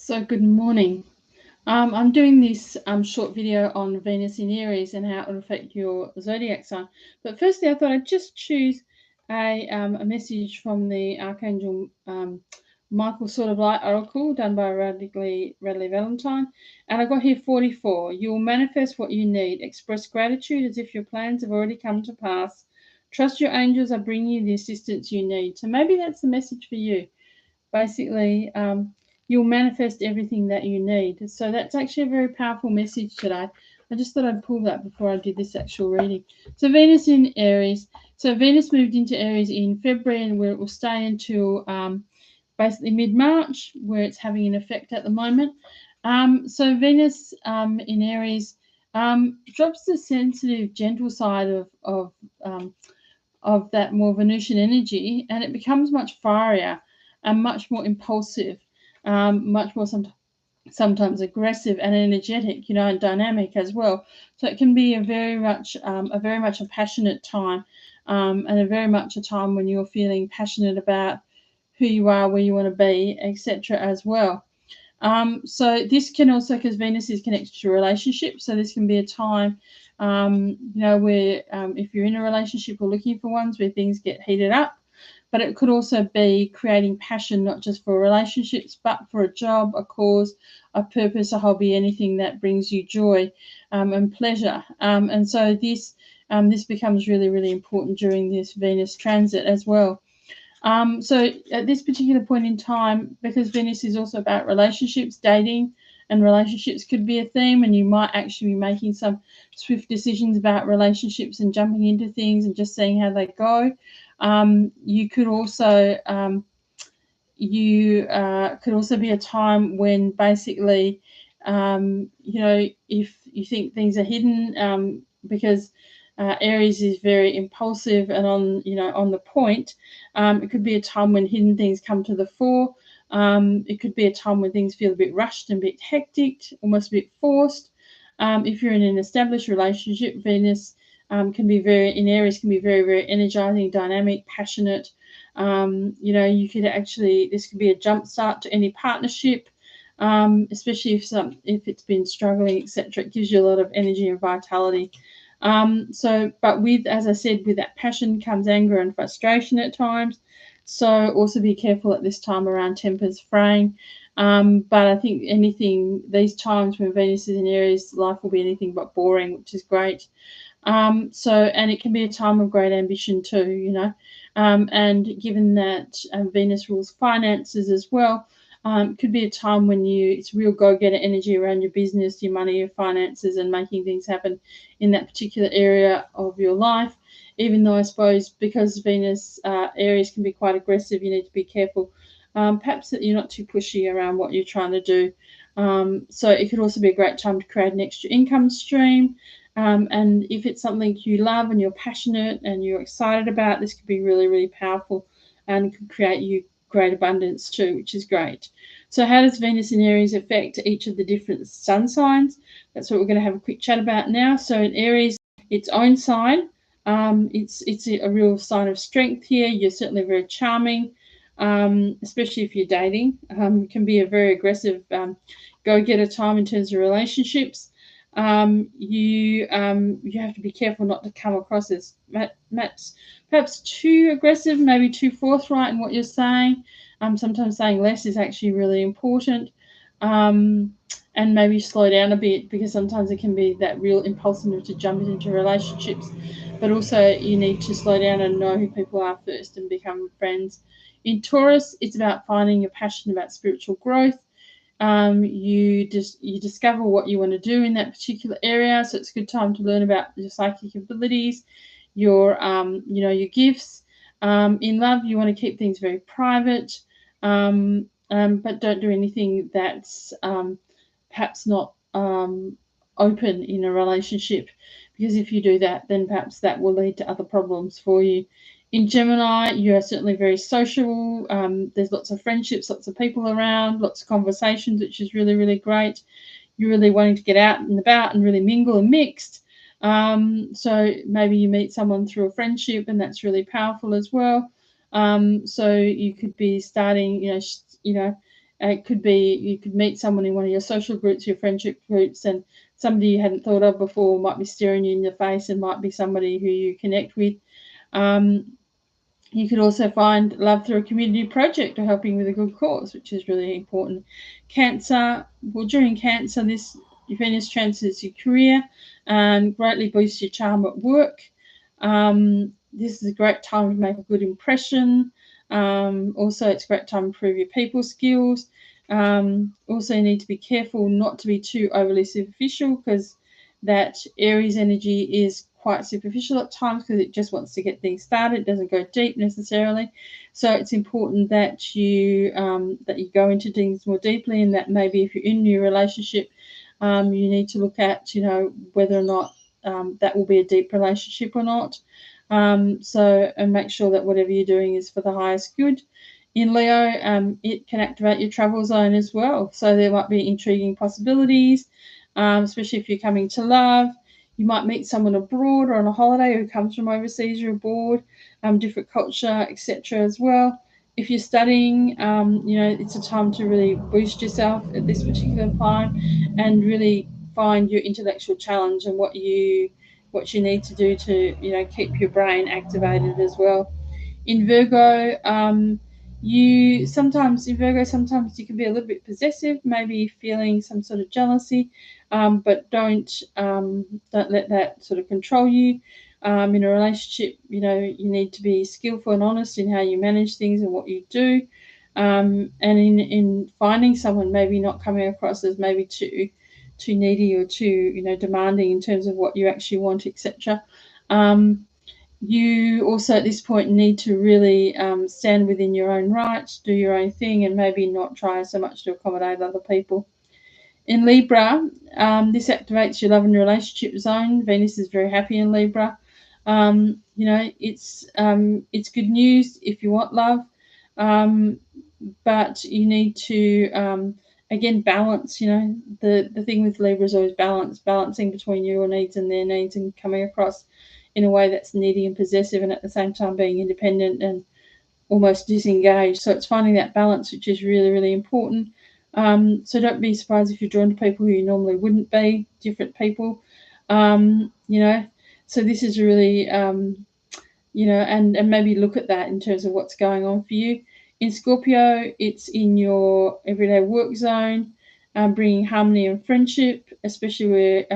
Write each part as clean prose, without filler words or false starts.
So good morning. I'm doing this short video on Venus in Aries and how it will affect your zodiac sign. But firstly, I thought I'd just choose a message from the Archangel Michael Sort of Light Oracle done by Radley Valentine. And I got here 44. You will manifest what you need. Express gratitude as if your plans have already come to pass. Trust your angels are bringing you the assistance you need. So maybe that's the message for you. Basically, you'll manifest everything that you need. So that's actually a very powerful message today. I just thought I'd pull that before I did this actual reading. So Venus in Aries. So Venus moved into Aries in February, and where it will stay until basically mid-March, where it's having an effect at the moment. So Venus in Aries drops the sensitive, gentle side of that more Venusian energy, and it becomes much fierier and much more impulsive, much more sometimes aggressive and energetic, and dynamic as well. So it can be a very much a passionate time, and a very much a time when you're feeling passionate about who you are, where you want to be, etc. as well. So this can also, because Venus is connected to relationships, so this can be a time, where if you're in a relationship or looking for ones where things get heated up, but it could also be creating passion, not just for relationships, but for a job, a cause, a purpose, a hobby, anything that brings you joy and pleasure. And so this becomes really, really important during this Venus transit as well. So at this particular point in time, because Venus is also about relationships, dating and relationships could be a theme, and you might actually be making some swift decisions about relationships and jumping into things and just seeing how they go. You could also could also be a time when basically, if you think things are hidden, because Aries is very impulsive and on the point. It could be a time when hidden things come to the fore. It could be a time when things feel a bit rushed and a bit hectic, almost a bit forced. If you're in an established relationship, Venus can be Aries can be very, very energizing, dynamic, passionate. You could actually, this could be a jumpstart to any partnership, especially if it's been struggling, etc. It gives you a lot of energy and vitality. But as I said, with that passion comes anger and frustration at times. So also be careful at this time around tempers fraying. But I think these times when Venus is in Aries, life will be anything but boring, which is great. And it can be a time of great ambition too, and given that Venus rules finances as well, could be a time when it's real go-getter energy around your business, your money, your finances, and making things happen in that particular area of your life. Even though I suppose because Venus Aries can be quite aggressive, you need to be careful. Perhaps that you're not too pushy around what you're trying to do. So it could also be a great time to create an extra income stream. And if it's something you love and you're passionate and you're excited about, this could be really, really powerful and could create you great abundance too, which is great. So how does Venus in Aries affect each of the different sun signs? That's what we're going to have a quick chat about now. So in Aries, its own sign, it's a real sign of strength here. You're certainly very charming, especially if you're dating. It can be a very aggressive go-getter time in terms of relationships. You have to be careful not to come across as perhaps too aggressive, maybe too forthright in what you're saying. Sometimes saying less is actually really important. And maybe slow down a bit, because sometimes it can be that real impulsiveness to jump into relationships. But also you need to slow down and know who people are first and become friends. In Taurus, it's about finding your passion about spiritual growth. You discover what you want to do in that particular area, so it's a good time to learn about your psychic abilities, your gifts. In love, you want to keep things very private, but don't do anything that's perhaps not open in a relationship, because if you do that, then perhaps that will lead to other problems for you. In Gemini, you are certainly very social. There's lots of friendships, lots of people around, lots of conversations, which is really, really great. You're really wanting to get out and about and really mingle and mixed. So maybe you meet someone through a friendship, and that's really powerful as well. So you could be starting, It could be you could meet someone in one of your social groups, your friendship groups, and somebody you hadn't thought of before might be staring you in the face and might be somebody who you connect with. You could also find love through a community project or helping with a good cause, which is really important. Cancer, well, during Cancer, this Venus transits your career and greatly boosts your charm at work. This is a great time to make a good impression. Also, it's a great time to improve your people skills. Also, you need to be careful not to be too overly superficial, because that Aries energy is quite superficial at times because it just wants to get things started. It doesn't go deep necessarily. So it's important that you go into things more deeply, and that maybe if you're in a new relationship, you need to look at, whether or not that will be a deep relationship or not. And make sure that whatever you're doing is for the highest good. In Leo, it can activate your travel zone as well. So there might be intriguing possibilities, especially if you're coming to love. You might meet someone abroad or on a holiday who comes from overseas or abroad, different culture, etc. as well. If you're studying, it's a time to really boost yourself at this particular time and really find your intellectual challenge and what you need to do to, keep your brain activated as well. In Virgo, sometimes you can be a little bit possessive, maybe feeling some sort of jealousy, but don't let that sort of control you. In a relationship, you need to be skillful and honest in how you manage things and what you do. And in finding someone, maybe not coming across as maybe too needy or too demanding in terms of what you actually want, etc. You also at this point need to really stand within your own rights, do your own thing, and maybe not try so much to accommodate other people. In Libra, this activates your love and relationship zone. Venus is very happy in Libra. It's good news if you want love, but you need to again balance. The thing with Libra is always balancing between your needs and their needs, and coming across in a way that's needy and possessive, and at the same time being independent and almost disengaged. So it's finding that balance, which is really, really important. So don't be surprised if you're drawn to people who you normally wouldn't be, different people. So this is really, and maybe look at that in terms of what's going on for you. In Scorpio, it's in your everyday work zone, bringing harmony and friendship, especially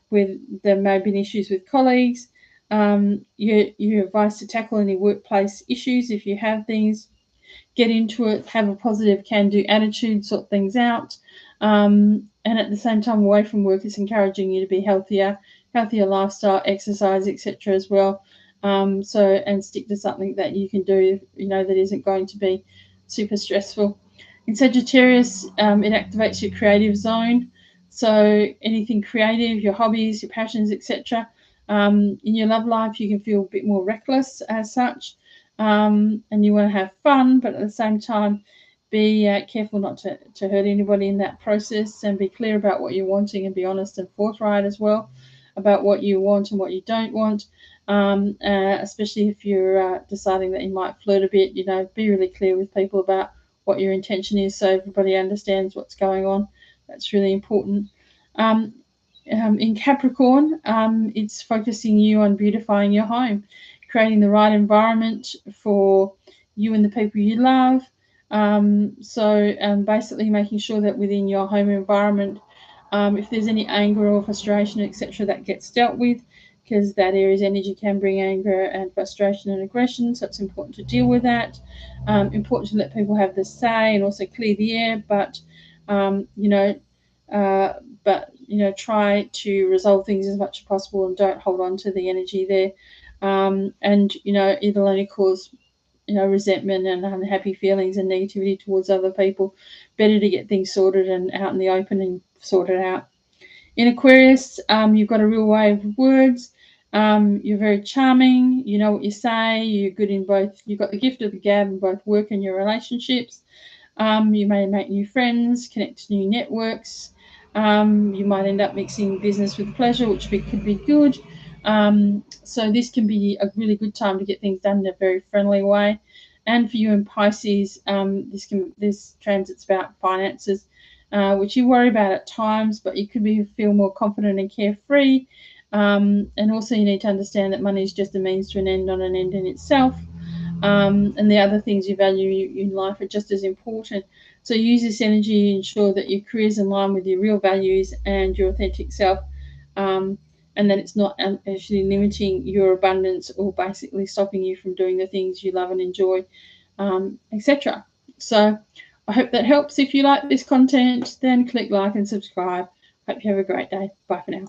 where there may have been issues with colleagues. You're advised to tackle any workplace issues if you have things. Get into it, have a positive can-do attitude, sort things out. And at the same time, away from work, it's encouraging you to be healthier lifestyle, exercise, etc. as well. And stick to something that you can do, that isn't going to be super stressful. In Sagittarius, it activates your creative zone. So anything creative, your hobbies, your passions, etc. In your love life, you can feel a bit more reckless as such, and you want to have fun, but at the same time, be careful not to hurt anybody in that process, and be clear about what you're wanting, and be honest and forthright as well about what you want and what you don't want. Especially if you're deciding that you might flirt a bit, be really clear with people about what your intention is, so everybody understands what's going on. That's really important. In Capricorn, it's focusing you on beautifying your home, creating the right environment for you and the people you love. Basically making sure that within your home environment, if there's any anger or frustration, etc., that gets dealt with, because that Aries energy can bring anger and frustration and aggression, so it's important to deal with that. Important to let people have the say and also clear the air, but try to resolve things as much as possible and don't hold on to the energy there. It'll only cause resentment and unhappy feelings and negativity towards other people. Better to get things sorted and out in the open and sorted out. In Aquarius, you've got a real way of words. You're very charming. You know what you say. You're good in both. You've got the gift of the gab in both work and your relationships. You may make new friends, connect to new networks. You might end up mixing business with pleasure, which could be good. So this can be a really good time to get things done in a very friendly way. And for you in Pisces, this transit's about finances, which you worry about at times, but you could feel more confident and carefree. And also you need to understand that money is just a means to an end, not an end in itself. And the other things you value in life are just as important. So use this energy, ensure that your career is in line with your real values and your authentic self, and that it's not actually limiting your abundance or basically stopping you from doing the things you love and enjoy, etc. So I hope that helps. If you like this content, then click like and subscribe. Hope you have a great day. Bye for now.